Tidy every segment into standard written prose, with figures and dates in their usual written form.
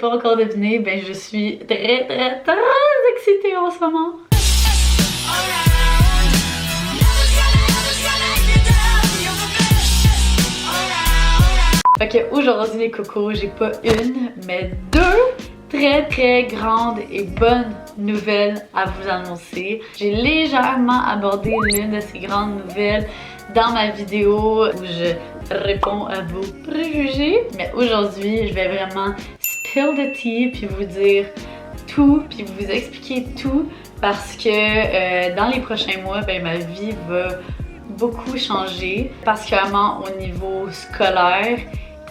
pas encore deviné, ben je suis très excitée en ce moment. Fait que aujourd'hui les cocos, j'ai pas une, mais deux très grandes et bonnes nouvelles à vous annoncer. J'ai légèrement abordé l'une de ces grandes nouvelles dans ma vidéo où je réponds à vos préjugés. Mais aujourd'hui, je vais vraiment spill the tea puis vous dire tout, puis vous expliquer tout parce que dans les prochains mois, ben, ma vie va beaucoup changer, particulièrement au niveau scolaire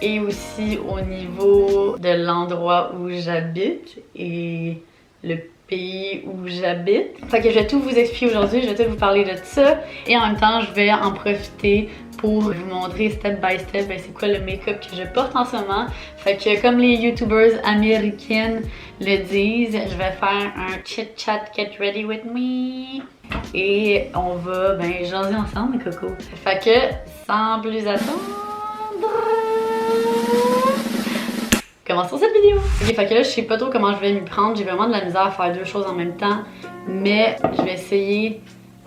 et aussi au niveau de l'endroit où j'habite et le pays où j'habite. Fait que je vais tout vous expliquer aujourd'hui, je vais tout vous parler de ça et en même temps je vais en profiter pour vous montrer step by step ben, c'est quoi le make-up que je porte en ce moment. Fait que comme les youtubers américaines le disent, je vais faire un chit chat get ready with me et on va ben jaser ensemble les cocos. Fait que sans plus attendre, commençons cette vidéo! Ok, fait que là, je sais pas trop comment je vais m'y prendre. J'ai vraiment de la misère à faire deux choses en même temps. Mais je vais essayer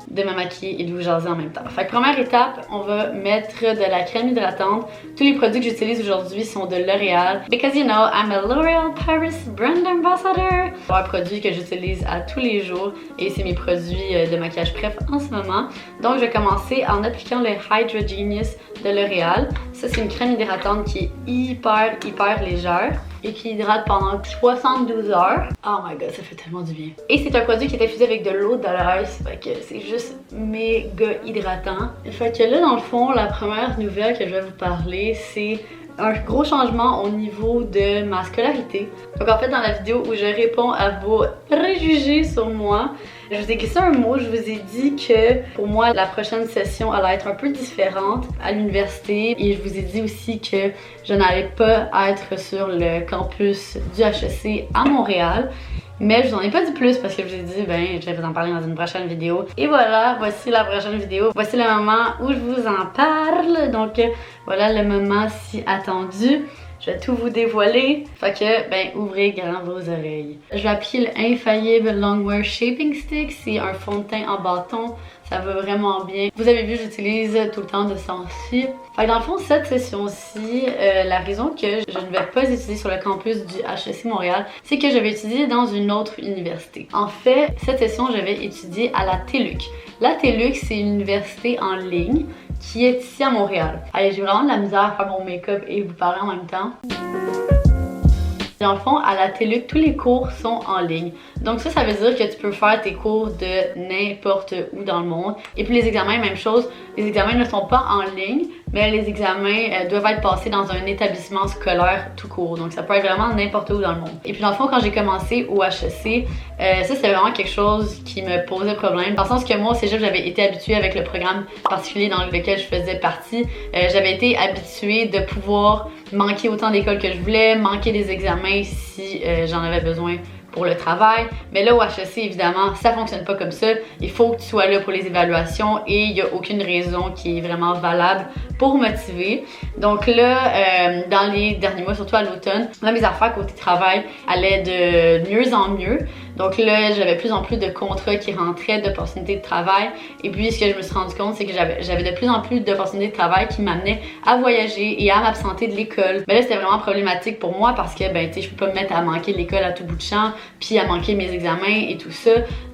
de me maquiller et de vous jaser en même temps. Fait que première étape, on va mettre de la crème hydratante. Tous les produits que j'utilise aujourd'hui sont de L'Oréal. Because you know, I'm a L'Oréal Paris brand ambassador. C'est un produit que j'utilise à tous les jours et c'est mes produits de maquillage préf en ce moment. Donc je vais commencer en appliquant le Hydra Genius de L'Oréal. Ça c'est une crème hydratante qui est hyper légère et qui hydrate pendant 72 heures. Oh my god, ça fait tellement du bien. Et c'est un produit qui est infusé avec de l'eau de l'aise, fait que c'est juste méga hydratant. Fait que là, dans le fond, la première nouvelle que je vais vous parler, c'est un gros changement au niveau de ma scolarité. Donc en fait, dans la vidéo où je réponds à vos préjugés sur moi, je vous ai glissé un mot, je vous ai dit que pour moi, la prochaine session allait être un peu différente à l'université et je vous ai dit aussi que je n'allais pas être sur le campus du HEC à Montréal. Mais je vous en ai pas dit plus parce que je vous ai dit, ben, je vais vous en parler dans une prochaine vidéo. Et voilà, voici la prochaine vidéo. Voici le moment où je vous en parle. Donc, voilà le moment si attendu. Je vais tout vous dévoiler. Fait que, ben, ouvrez grand vos oreilles. Je vais appliquer le Infaillible Longwear Shaping Stick. C'est un fond de teint en bâton. Ça va vraiment bien. Vous avez vu, j'utilise tout le temps de Sensi. Fait que dans le fond, cette session-ci, la raison que je ne vais pas étudier sur le campus du HEC Montréal, c'est que je vais étudier dans une autre université. En fait, cette session, je vais étudier à la TELUC. La TELUC, c'est une université en ligne qui est ici à Montréal. Allez, j'ai vraiment de la misère à faire mon make-up et vous parler en même temps. Dans le fond, à la TELUC, tous les cours sont en ligne. Donc ça veut dire que tu peux faire tes cours de n'importe où dans le monde. Et puis les examens, même chose. Les examens ne sont pas en ligne, mais les examens doivent être passés dans un établissement scolaire tout court. Donc ça peut être vraiment n'importe où dans le monde. Et puis dans le fond, quand j'ai commencé au HEC, ça c'était vraiment quelque chose qui me posait problème. Dans le sens que moi au cégep, j'avais été habituée avec le programme particulier dans lequel je faisais partie. J'avais été habituée de pouvoir manquer autant d'écoles que je voulais, manquer des examens si j'en avais besoin pour le travail. Mais là au HEC, évidemment, ça fonctionne pas comme ça. Il faut que tu sois là pour les évaluations et il n'y a aucune raison qui est vraiment valable pour motiver. Donc là, dans les derniers mois, surtout à l'automne, là mes affaires côté travail allaient de mieux en mieux. Donc là, j'avais plus en plus de contrats qui rentraient, d'opportunités de travail. Et puis, ce que je me suis rendu compte, c'est que j'avais de plus en plus d'opportunités de travail qui m'amenaient à voyager et à m'absenter de l'école. Mais là, c'était vraiment problématique pour moi parce que, ben, tu sais, je peux pas me mettre à manquer l'école à tout bout de champ, puis à manquer mes examens et tout ça.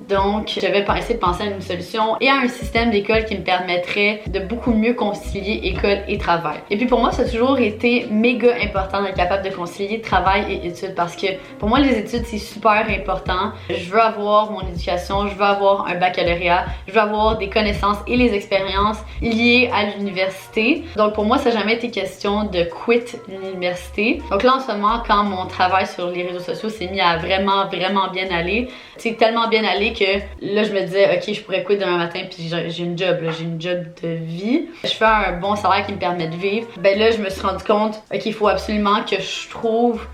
Donc, j'avais essayé de penser à une solution et à un système d'école qui me permettrait de beaucoup mieux concilier école et travail. Et puis pour moi, ça a toujours été méga important d'être capable de concilier travail et études parce que pour moi, les études, c'est super important. Je veux avoir mon éducation, je veux avoir un baccalauréat, je veux avoir des connaissances et les expériences liées à l'université. Donc pour moi, ça n'a jamais été question de quitter l'université. Donc là, en ce moment, quand mon travail sur les réseaux sociaux s'est mis à vraiment bien aller, c'est tellement bien allé que là je me disais ok, je pourrais quitter demain matin puis j'ai une job là, j'ai une job de vie, je fais un bon salaire qui me permet de vivre. Ben là je me suis rendu compte ok, il faut absolument que je trouve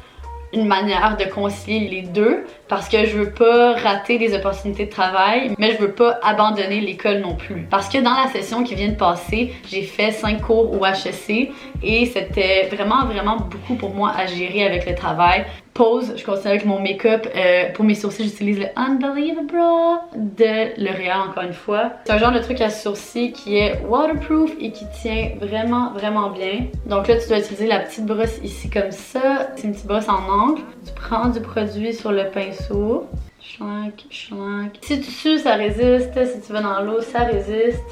une manière de concilier les deux. parce que je veux pas rater des opportunités de travail, mais je veux pas abandonner l'école non plus. Parce que dans la session qui vient de passer, j'ai fait 5 cours au HEC et c'était vraiment beaucoup pour moi à gérer avec le travail. Pause, je continue avec mon make-up. Pour mes sourcils, j'utilise le Unbelievable de L'Oréal encore une fois. C'est un genre de truc à sourcils qui est waterproof et qui tient vraiment bien. Donc là, tu dois utiliser la petite brosse ici comme ça. C'est une petite brosse en angle. Tu prends du produit sur le pinceau. Schlank, schlank. Si tu sues, ça résiste. Si tu vas dans l'eau, ça résiste.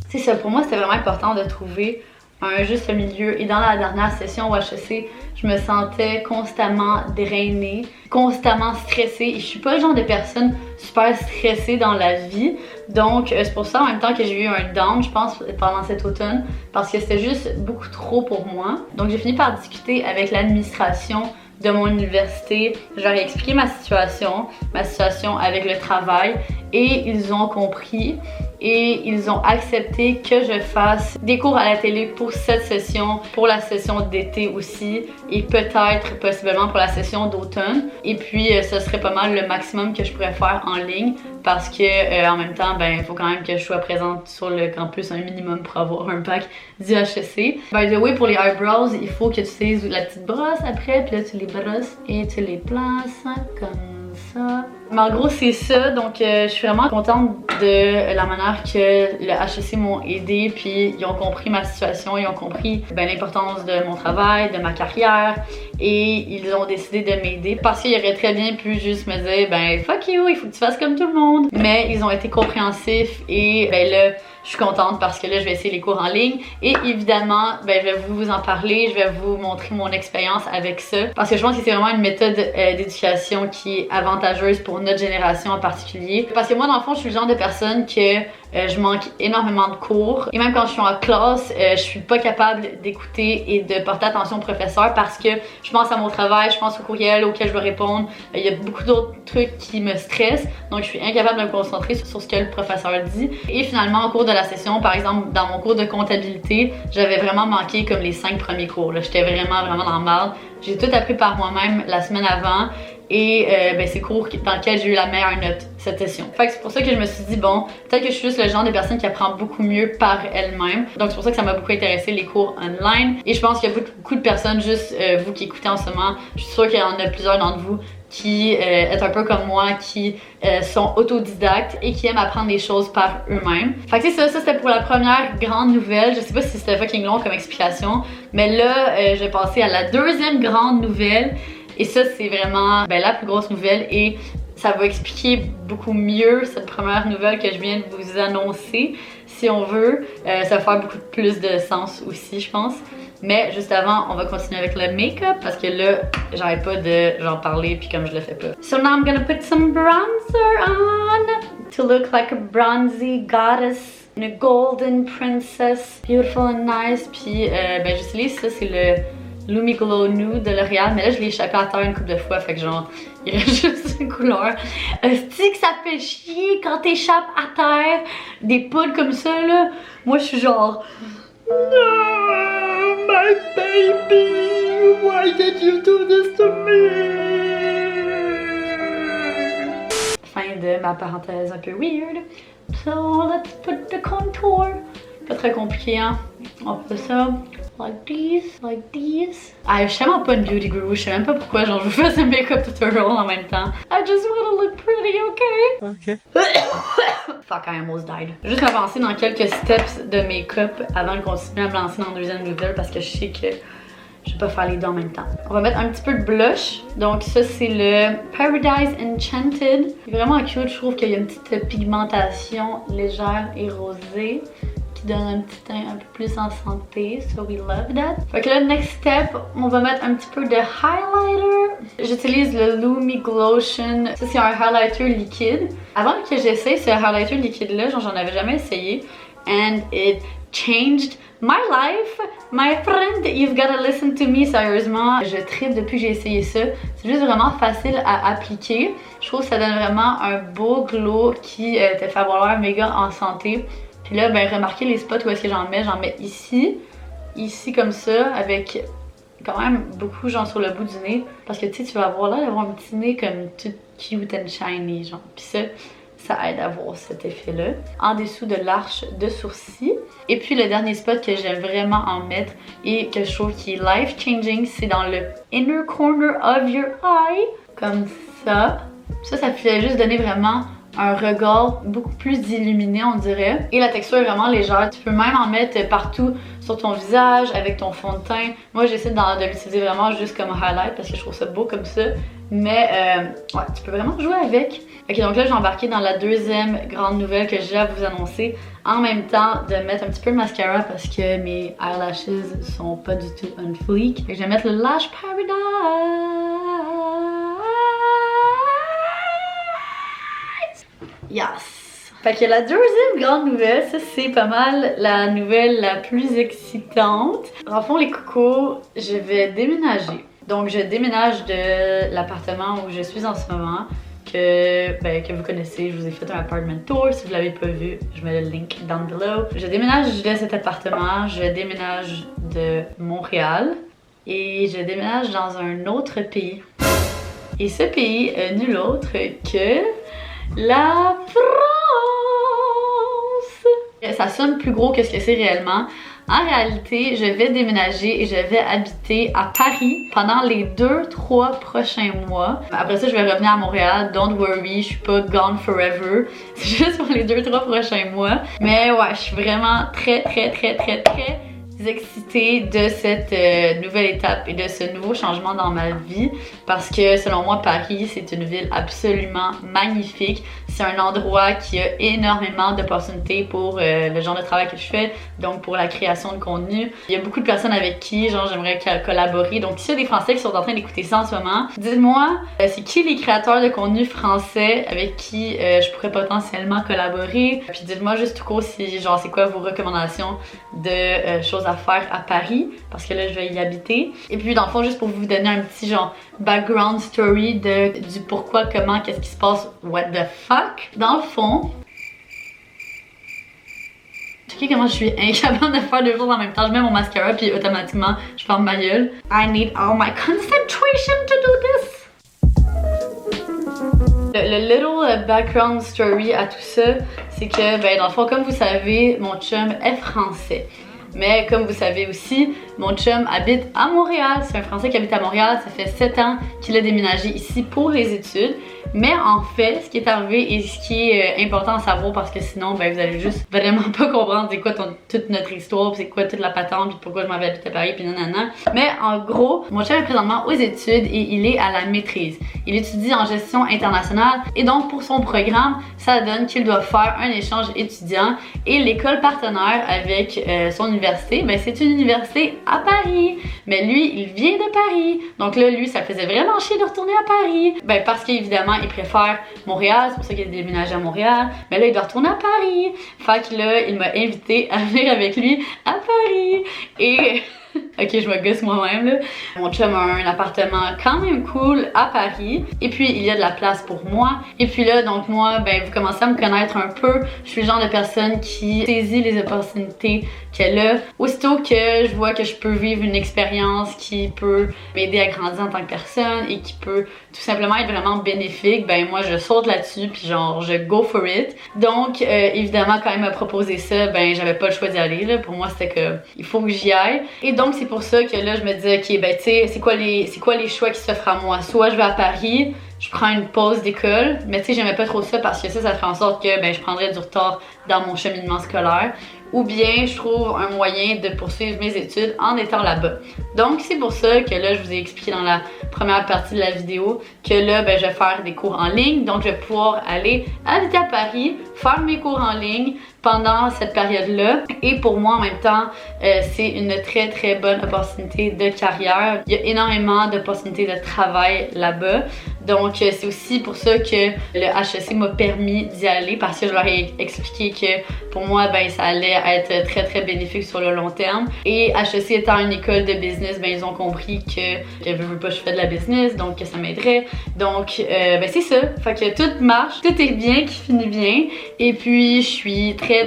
C'est ça, pour moi, c'était vraiment important de trouver un juste milieu. Et dans la dernière session au HEC, je me sentais constamment drainée, constamment stressée. Et je suis pas le genre de personne super stressée dans la vie. Donc c'est pour ça en même temps que j'ai eu un down, je pense, pendant cet automne. Parce que c'était juste beaucoup trop pour moi. Donc j'ai fini par discuter avec l'administration de mon université. Je leur ai expliqué ma situation avec le travail. Et ils ont compris. Et ils ont accepté que je fasse des cours à la télé pour cette session, pour la session d'été aussi, et peut-être, possiblement pour la session d'automne. Et puis, ce serait pas mal le maximum que je pourrais faire en ligne parce que, en même temps, ben, il faut quand même que je sois présente sur le campus un minimum pour avoir un bac du HEC. By the way, pour les eyebrows, il faut que tu utilises la petite brosse après, puis là, tu les brosses et tu les places comme ça. Mais en gros, c'est ça. Donc, je suis vraiment contente de la manière que le HEC m'ont aidée. Puis, ils ont compris ma situation. Ils ont compris l'importance de mon travail, de ma carrière. Et ils ont décidé de m'aider. Parce qu'ils auraient très bien pu juste me dire, ben, fuck you, il faut que tu fasses comme tout le monde. Mais ils ont été compréhensifs. Et ben là, je suis contente parce que là, je vais essayer les cours en ligne. Et évidemment, ben, je vais vous en parler. Je vais vous montrer mon expérience avec ça. Parce que je pense que c'est vraiment une méthode d'éducation qui est avantageuse pour notre génération en particulier. Parce que moi, dans le fond, je suis le genre de personne que je manque énormément de cours. Et même quand je suis en classe, je suis pas capable d'écouter et de porter attention au professeur parce que je pense à mon travail, je pense au courriel auquel je dois répondre. Il y a beaucoup d'autres trucs qui me stressent. Donc, je suis incapable de me concentrer sur ce que le professeur dit. Et finalement, au cours de la session, par exemple, dans mon cours de comptabilité, j'avais vraiment manqué comme les 5 premiers cours. J'étais vraiment dans le mal. J'ai tout appris par moi-même la semaine avant. Et c'est le cours dans lequel j'ai eu la meilleure note cette session. Fait que c'est pour ça que je me suis dit, bon, peut-être que je suis juste le genre de personne qui apprend beaucoup mieux par elle-même. Donc c'est pour ça que ça m'a beaucoup intéressé les cours online. Et je pense qu'il y a beaucoup de personnes, juste vous qui écoutez en ce moment, je suis sûre qu'il y en a plusieurs d'entre vous qui êtes un peu comme moi, qui sont autodidactes et qui aiment apprendre des choses par eux-mêmes. Fait que c'est ça c'était pour la première grande nouvelle. Je sais pas si c'était fucking long comme explication, mais là, je vais passer à la deuxième grande nouvelle. Et ça, c'est vraiment la plus grosse nouvelle et ça va expliquer beaucoup mieux cette première nouvelle que je viens de vous annoncer, si on veut. Ça va faire beaucoup plus de sens aussi, je pense. Mais juste avant, on va continuer avec le make-up parce que là, j'arrête pas de j'en parler puis comme je le fais pas. So now I'm gonna put some bronzer on to look like a bronzy goddess and a golden princess. Beautiful and nice. Puis j'utilise ça, c'est le Lumi Glow Nude de L'Oréal, mais là je l'ai échappé à terre une couple de fois, fait que genre il reste juste une couleur. Stick, ça fait chier quand t'échappes à terre des poudres comme ça là. Moi je suis genre no, my baby, why did you do this to me? Fin de ma parenthèse un peu weird. So let's put the contour. Pas très compliqué, hein? On fait ça. Like these. Ah, je suis vraiment pas une beauty guru, je sais même pas pourquoi genre je vous fais un make-up tutorial en même temps. I just wanna look pretty, okay? Fuck, I almost died. Juste avancer dans quelques steps de make-up avant de continuer à me lancer dans la deuxième nouvelle parce que je sais que je vais pas faire les deux en même temps. On va mettre un petit peu de blush. Donc ça c'est le Paradise Enchanted. Il est vraiment cute, je trouve qu'il y a une petite pigmentation légère et rosée. Donne un petit teint un peu plus en santé, so we love that. Fait que là, next step, on va mettre un petit peu de highlighter. J'utilise le Lumi Glotion. Ça, c'est un highlighter liquide. Avant que j'essaye ce highlighter liquide-là, genre j'en avais jamais essayé. And it changed my life. My friend, you've gotta listen to me, sérieusement. Je tripe depuis que j'ai essayé ça. C'est juste vraiment facile à appliquer. Je trouve que ça donne vraiment un beau glow qui te fait avoir l'air méga en santé. Puis là, remarquez les spots où est-ce que j'en mets ici comme ça, avec quand même beaucoup genre sur le bout du nez parce que tu sais, tu vas avoir là d'avoir un petit nez comme tout cute and shiny genre. Puis ça aide à avoir cet effet-là. En dessous de l'arche de sourcil. Et puis le dernier spot que j'aime vraiment en mettre et que je trouve qui est life-changing, c'est dans le inner corner of your eye. Comme ça. Ça fait juste donner vraiment un regard beaucoup plus illuminé, on dirait. Et la texture est vraiment légère. Tu peux même en mettre partout sur ton visage, avec ton fond de teint. Moi, j'essaie de l'utiliser vraiment juste comme highlight parce que je trouve ça beau comme ça. Mais ouais, tu peux vraiment jouer avec. Ok, donc là, j'ai embarqué dans la deuxième grande nouvelle que j'ai à vous annoncer. En même temps, de mettre un petit peu de mascara parce que mes eyelashes sont pas du tout on fleek. Et je vais mettre le Lash Paradise. Yes! Fait que la deuxième grande nouvelle, ça c'est pas mal la nouvelle la plus excitante. En fond, les cocos, je vais déménager. Donc je déménage de l'appartement où je suis en ce moment, que vous connaissez. Je vous ai fait un apartment tour. Si vous l'avez pas vu, je mets le link down below. Je déménage de cet appartement, je déménage de Montréal et je déménage dans un autre pays. Et ce pays est nul autre que la France! Ça sonne plus gros que ce que c'est réellement. En réalité, je vais déménager et je vais habiter à Paris pendant les 2-3 prochains mois. Après ça, je vais revenir à Montréal. Don't worry, je suis pas gone forever. C'est juste pour les 2-3 prochains mois. Mais ouais, je suis vraiment très excitée de cette nouvelle étape et de ce nouveau changement dans ma vie parce que selon moi Paris c'est une ville absolument magnifique. C'est un endroit qui a énormément d'opportunités pour le genre de travail que je fais, donc pour la création de contenu. Il y a beaucoup de personnes avec qui genre j'aimerais collaborer, donc s'il y a des Français qui sont en train d'écouter ça en ce moment, dites-moi c'est qui les créateurs de contenu français avec qui je pourrais potentiellement collaborer, puis dites-moi juste tout court si genre c'est quoi vos recommandations de choses à faire à Paris parce que là je vais y habiter. Et puis dans le fond juste pour vous donner un petit genre background story du pourquoi, comment, qu'est-ce qui se passe, what the fuck. Dans le fond, checkez comment je suis incapable de faire deux choses en même temps. Je mets mon mascara puis automatiquement je ferme ma gueule. I need all my concentration to do this. Le little background story à tout ça, c'est que ben dans le fond comme vous savez mon chum est français. Mais comme vous savez aussi, mon chum habite à Montréal. C'est un Français qui habite à Montréal. Ça fait 7 ans qu'il a déménagé ici pour les études. Mais en fait, ce qui est arrivé et ce qui est important à savoir parce que sinon, ben, vous allez juste vraiment pas comprendre c'est quoi toute notre histoire, c'est quoi toute la patente, puis pourquoi je m'avais habité à Paris, puis nanana. Mais en gros, mon chum est présentement aux études et il est à la maîtrise. Il étudie en gestion internationale et donc pour son programme, ça donne qu'il doit faire un échange étudiant et l'école partenaire avec son université, ben c'est une université à Paris. Mais lui, il vient de Paris. Donc là, lui, ça faisait vraiment chier de retourner à Paris. Ben parce qu'évidemment, il préfère Montréal, c'est pour ça qu'il a déménagé à Montréal. Mais là, il doit retourner à Paris. Fait que là, il m'a invité à venir avec lui à Paris. Et... ok, je me gosse moi-même là. Mon chum a un appartement quand même cool à Paris. Et puis, il y a de la place pour moi. Et puis là, donc moi, ben vous commencez à me connaître un peu. Je suis le genre de personne qui saisit les opportunités qu'elle a. Aussitôt que je vois que je peux vivre une expérience qui peut m'aider à grandir en tant que personne et qui peut tout simplement être vraiment bénéfique, ben moi je saute là-dessus puis genre je go for it. Donc évidemment quand il m'a proposé ça, ben j'avais pas le choix d'y aller là. Pour moi c'était que il faut que j'y aille. Et donc c'est pour ça que là je me disais ok ben tu sais c'est quoi les choix qui s'offrent à moi. Soit je vais à Paris, je prends une pause d'école, mais tu sais j'aimais pas trop ça parce que ça ferait en sorte que ben je prendrais du retard dans mon cheminement scolaire. Ou bien je trouve un moyen de poursuivre mes études en étant là-bas. Donc c'est pour ça que là je vous ai expliqué dans la première partie de la vidéo que là ben, je vais faire des cours en ligne. Donc je vais pouvoir aller habiter à Paris, faire mes cours en ligne pendant cette période-là. Et pour moi en même temps, c'est une très bonne opportunité de carrière. Il y a énormément d'opportunités de travail là-bas. Donc c'est aussi pour ça que le HEC m'a permis d'y aller parce que je leur ai expliqué que pour moi ben ça allait être très bénéfique sur le long terme. Et HEC étant une école de business, ben ils ont compris que je veux pas je fais de la business, donc que ça m'aiderait. Donc ben c'est ça. Fait que tout marche, tout est bien qui finit bien. Et puis je suis très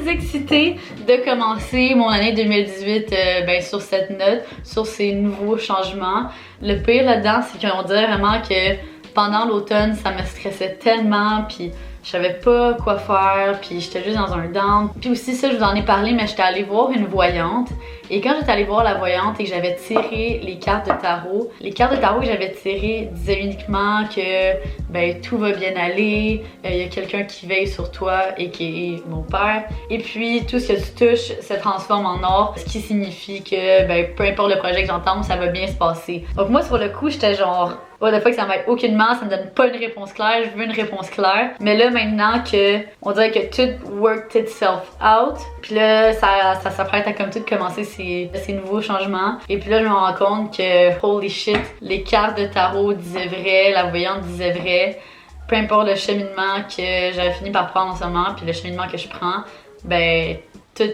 excitée de commencer mon année 2018 sur cette note, sur ces nouveaux changements. Le pire là-dedans, c'est qu'on dirait vraiment que pendant l'automne, ça me stressait tellement, puis je savais pas quoi faire, puis j'étais juste dans un down. Puis aussi ça, je vous en ai parlé, mais j'étais allée voir une voyante. Et quand j'étais allée voir la voyante et que j'avais tiré les cartes de tarot, les cartes de tarot que j'avais tirées disaient uniquement que tout va bien aller, il y a quelqu'un qui veille sur toi et qui est mon père. Et puis tout ce que tu touches se transforme en or, ce qui signifie que peu importe le projet que j'entame, ça va bien se passer. Donc moi sur le coup, j'étais genre what the fuck, ça m'aide aucunement, ça me donne pas une réponse claire, je veux une réponse claire. Mais là maintenant que on dirait que tout worked itself out, puis là ça s'apprête à comme tout commencer ces nouveaux changements. Et puis là je me rends compte que holy shit, les cartes de tarot disaient vrai, la voyante disait vrai. Peu importe le cheminement que j'avais fini par prendre en ce moment, puis le cheminement que je prends, tout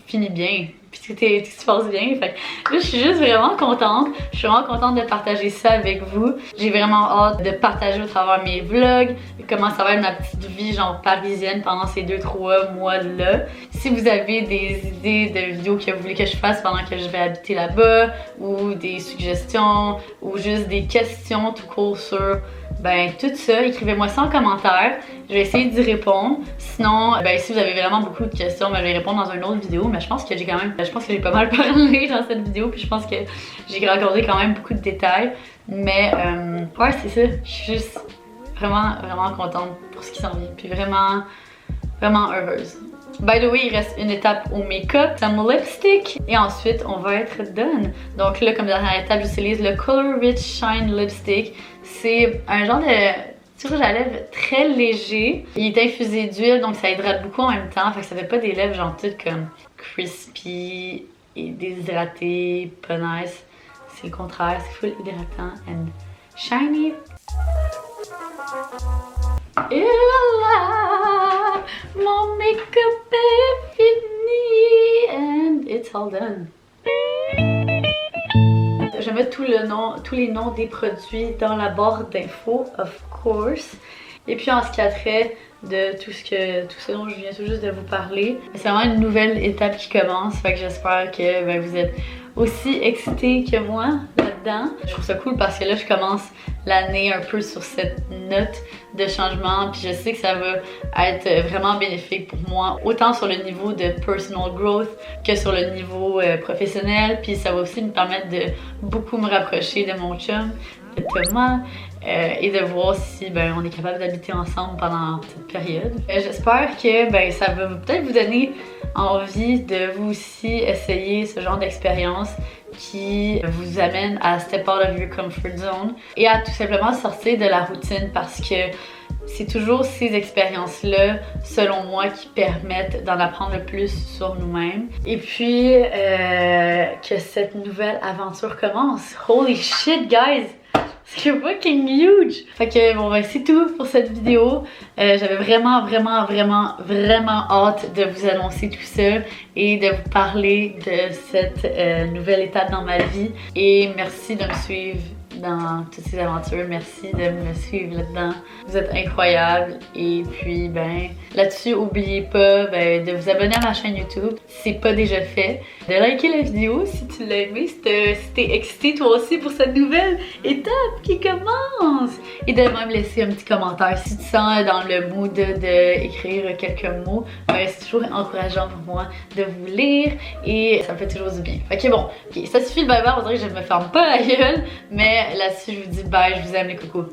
finit bien. Puis tout se passe bien. Fait que là, je suis juste vraiment contente. Je suis vraiment contente de partager ça avec vous. J'ai vraiment hâte de partager au travers mes vlogs, comment ça va être ma petite vie genre parisienne pendant ces 2-3 mois-là. Si vous avez des idées de vidéos que vous voulez que je fasse pendant que je vais habiter là-bas, ou des suggestions, ou juste des questions tout court sur tout ça, écrivez-moi ça en commentaire. Je vais essayer d'y répondre. Sinon, si vous avez vraiment beaucoup de questions, je vais répondre dans une autre vidéo. Mais je pense que j'ai pas mal parlé dans cette vidéo. Puis je pense que j'ai raconté quand même beaucoup de détails. Mais ouais, c'est ça. Je suis juste vraiment, vraiment contente pour ce qui s'en vient. Puis vraiment, vraiment heureuse. By the way, il reste une étape au make-up, some lipstick, et ensuite on va être done. Donc là, comme dernière étape, j'utilise le Color Rich Shine Lipstick. C'est un genre de rouge à lèvres très léger. Il est infusé d'huile, donc ça hydrate beaucoup en même temps. Fait que ça fait pas des lèvres genre toutes comme crispy et déshydratées, pas nice. C'est le contraire, c'est full hydratant and shiny. Et là, mon make-up est fini and it's all done. Je vais mettre tous les noms des produits dans la barre d'infos, of course. Et puis en ce qui a trait de tout ce dont je viens tout juste de vous parler, c'est vraiment une nouvelle étape qui commence. Fait que j'espère que vous êtes aussi excités que moi là-dedans. Je trouve ça cool parce que là je commence l'année un peu sur cette note de changement, puis je sais que ça va être vraiment bénéfique pour moi, autant sur le niveau de personal growth que sur le niveau professionnel, puis ça va aussi me permettre de beaucoup me rapprocher de mon chum, de Thomas, et de voir si on est capable d'habiter ensemble pendant cette période. J'espère que ça va peut-être vous donner envie de vous aussi essayer ce genre d'expérience qui vous amène à step out of your comfort zone et à tout simplement sortir de la routine, parce que c'est toujours ces expériences-là, selon moi, qui permettent d'en apprendre le plus sur nous-mêmes. Et puis, que cette nouvelle aventure commence. Holy shit, guys! C'est fucking huge! Fait que bon c'est tout pour cette vidéo. J'avais vraiment hâte de vous annoncer tout ça et de vous parler de cette nouvelle étape dans ma vie. Et merci de me suivre dans toutes ces aventures. Merci de me suivre là-dedans. Vous êtes incroyables. Et puis là-dessus, n'oubliez pas de vous abonner à ma chaîne YouTube si c'est pas déjà fait. De liker la vidéo si tu l'as aimé, si t'es excité toi aussi pour cette nouvelle étape qui commence. Et de même laisser un petit commentaire si tu sens dans le mood d'écrire quelques mots. C'est toujours encourageant pour moi de vous lire et ça me fait toujours du bien. Fait que bon, ça suffit le bye-bye, on dirait que je ne me ferme pas la gueule, mais là-dessus je vous dis bye, je vous aime les cocos.